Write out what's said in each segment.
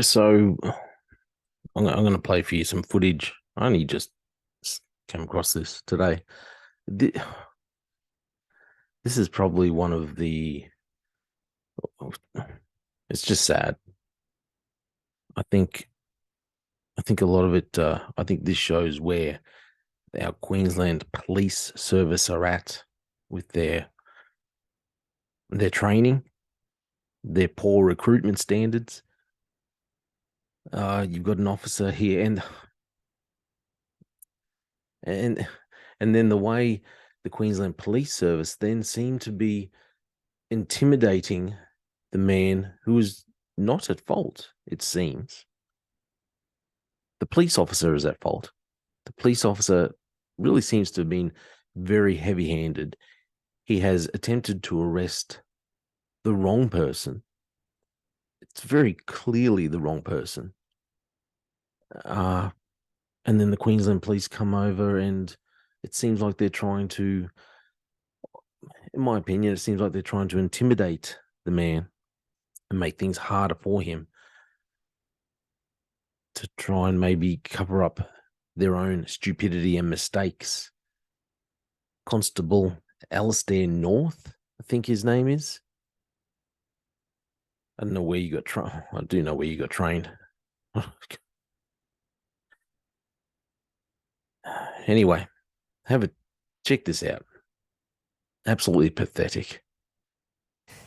So I'm going to play for you some footage. I only just came across this today. This is probably one of the. It's just sad. I think. I think a lot of it. I think this shows where our Queensland Police Service are at with their training, their poor recruitment standards. You've got an officer here, and and then the way the Queensland Police Service then seem to be intimidating the man who is not at fault, it seems. The police officer is at fault. The police officer really seems to have been very heavy handed. He has attempted to arrest the wrong person. It's very clearly the wrong person. And then the Queensland police come over, and it seems like they're trying to, in my opinion, it seems like they're trying to intimidate the man and make things harder for him to try and maybe cover up their own stupidity and mistakes. Constable Alistair North, I think his name is. I don't know where you got trained. I do know where you got trained. Anyway, check this out. Absolutely pathetic.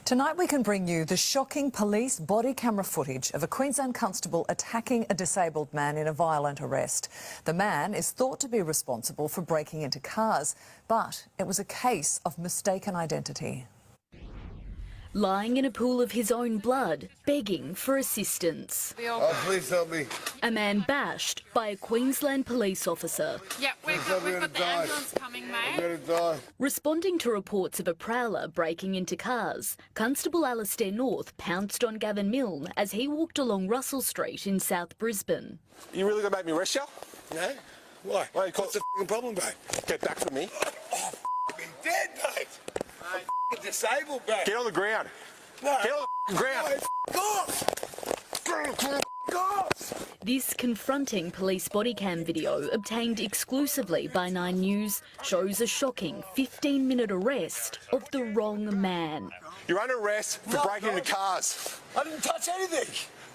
Tonight we can bring you the shocking police body camera footage of a Queensland constable attacking a disabled man in a violent arrest. The man is thought to be responsible for breaking into cars, but it was a case of mistaken identity. Lying in a pool of his own blood, begging for assistance. Oh, please help me. A man bashed by a Queensland police officer. Yeah, we've got the ambulance coming, mate. I'm gonna die. Responding to reports of a prowler breaking into cars, Constable Alistair North pounced on Gavin Milne as he walked along Russell Street in South Brisbane. You really gonna make me arrest you? No? Why? Why, What's the problem, bro? Get back from me. Oh, I'm dead, mate. I'm disabled, bro. Get on the ground. No. Get on the ground. God. This confronting police body cam video, obtained exclusively by 9 News, shows a shocking 15-minute arrest of the wrong man. You're under arrest for breaking into cars. I didn't touch anything.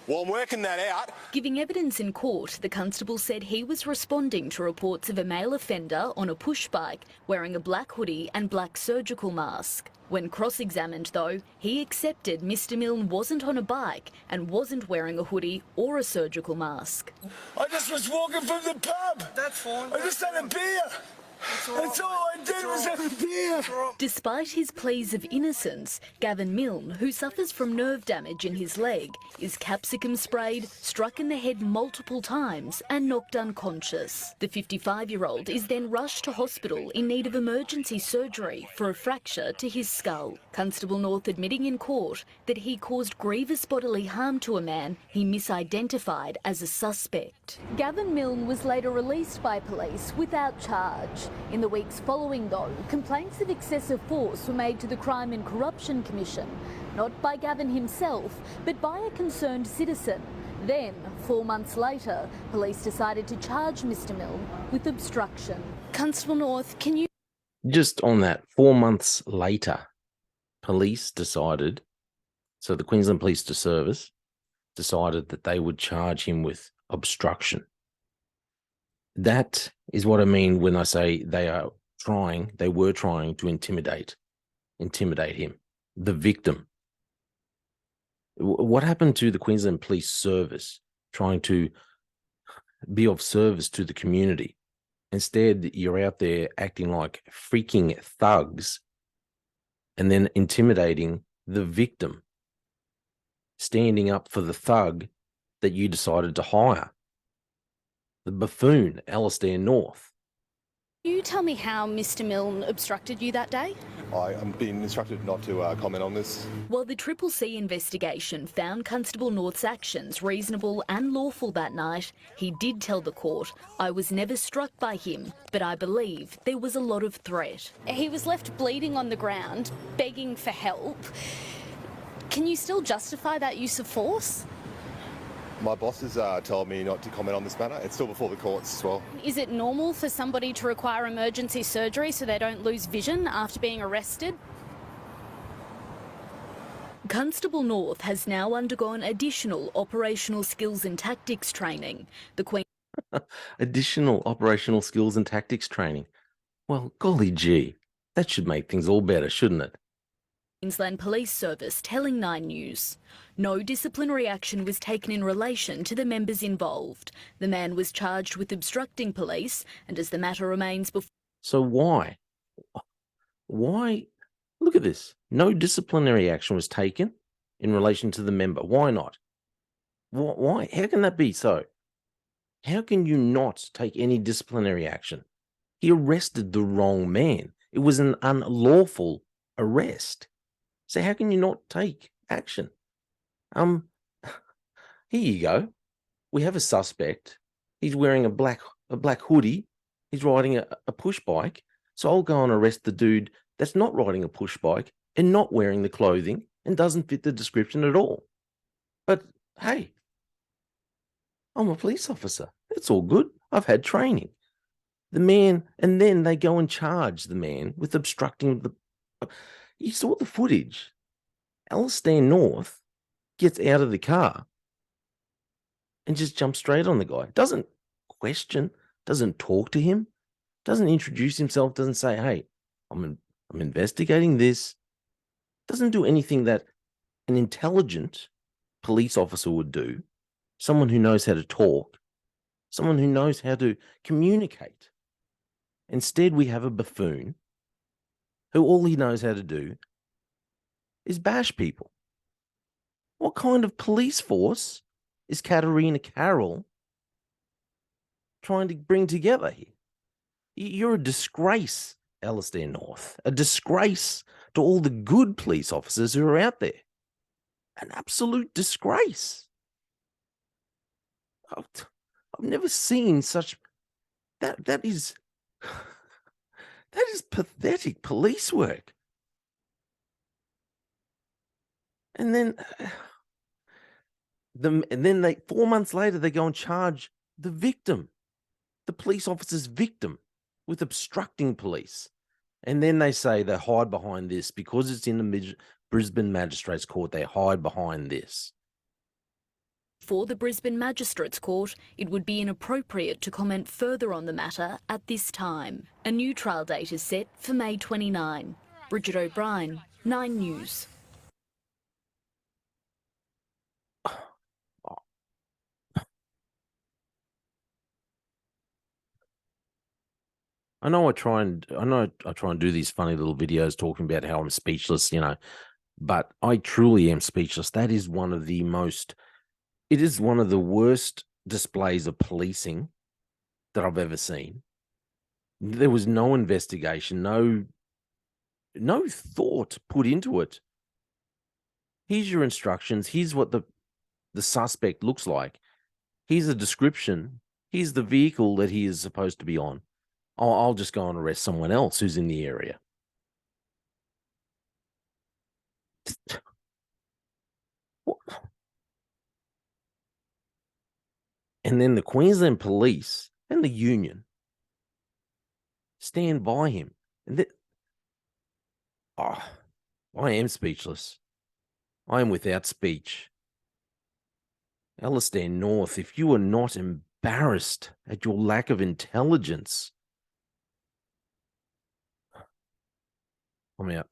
Well, I'm working that out. Giving evidence in court, the constable said he was responding to reports of a male offender on a push bike wearing a black hoodie and black surgical mask. When cross-examined, though, he accepted Mr Milne wasn't on a bike and wasn't wearing a hoodie or a surgical mask. I just was walking from the pub. That's fine. I just had a beer. That's all I did was have a beer. Despite his pleas of innocence, Gavin Milne, who suffers from nerve damage in his leg, is capsicum sprayed, struck in the head multiple times and knocked unconscious. The 55-year-old is then rushed to hospital in need of emergency surgery for a fracture to his skull. Constable North admitting in court that he caused grievous bodily harm to a man he misidentified as a suspect. Gavin Milne was later released by police without charge. In the weeks following, though, complaints of excessive force were made to the Crime and Corruption Commission, not by Gavin himself, but by a concerned citizen. Then, 4 months later, police decided to charge Mr Milne with obstruction. Constable North, can you... Just on that, 4 months later, police decided, so the Queensland Police Service decided that they would charge him with obstruction. That is what I mean when I say they were trying to intimidate him, the victim. What happened to the Queensland Police Service trying to be of service to the community? Instead, you're out there acting like freaking thugs and then intimidating the victim, standing up for the thug that you decided to hire. The buffoon, Alistair North. Can you tell me how Mr Milne obstructed you that day? I am being instructed not to comment on this. While the CCC investigation found Constable North's actions reasonable and lawful that night, he did tell the court, "I was never struck by him, but I believe there was a lot of threat." He was left bleeding on the ground, begging for help. Can you still justify that use of force? My boss has told me not to comment on this matter. It's still before the courts as well. Is it normal for somebody to require emergency surgery so they don't lose vision after being arrested? Constable North has now undergone additional operational skills and tactics training. The Additional operational skills and tactics training. Well, golly gee, that should make things all better, shouldn't it? Queensland Police Service telling 9 News. No disciplinary action was taken in relation to the members involved. The man was charged with obstructing police, and as the matter remains before... So why? Why? Look at this. No disciplinary action was taken in relation to the member. Why not? Why? How can that be so? How can you not take any disciplinary action? He arrested the wrong man. It was an unlawful arrest. So how can you not take action? Here you go. We have a suspect. He's wearing a black hoodie. He's riding a push bike. So I'll go and arrest the dude that's not riding a push bike and not wearing the clothing and doesn't fit the description at all. But hey, I'm a police officer. It's all good. I've had training. The man, and then they go and charge the man with obstructing the... You saw the footage. Alistair North gets out of the car and just jumps straight on the guy. Doesn't question, doesn't talk to him, doesn't introduce himself, doesn't say, hey, I'm investigating this. Doesn't do anything that an intelligent police officer would do. Someone who knows how to talk, someone who knows how to communicate. Instead, we have a buffoon who all he knows how to do is bash people. What kind of police force is Katarina Carroll trying to bring together here? You're a disgrace, Alistair North, a disgrace to all the good police officers who are out there. An absolute disgrace. I've never seen such... That is pathetic police work. And then, 4 months later, they go and charge the victim, the police officer's victim, with obstructing police. And then they say they hide behind this because it's in the Brisbane Magistrates Court. They hide behind this. For the Brisbane Magistrates Court, it would be inappropriate to comment further on the matter at this time. A new trial date is set for May 29. Bridget O'Brien, 9 News. I know I try and do these funny little videos talking about how I'm speechless, but I truly am speechless. That is one of the it is one of the worst displays of policing that I've ever seen. There was no investigation, no thought put into it. Here's your instructions. Here's what the suspect looks like. Here's a description. Here's the vehicle that he is supposed to be on. I'll just go and arrest someone else who's in the area. What? And then the Queensland Police and the union stand by him. And I am speechless. I am without speech. Alistair North, if you are not embarrassed at your lack of intelligence, I'm out.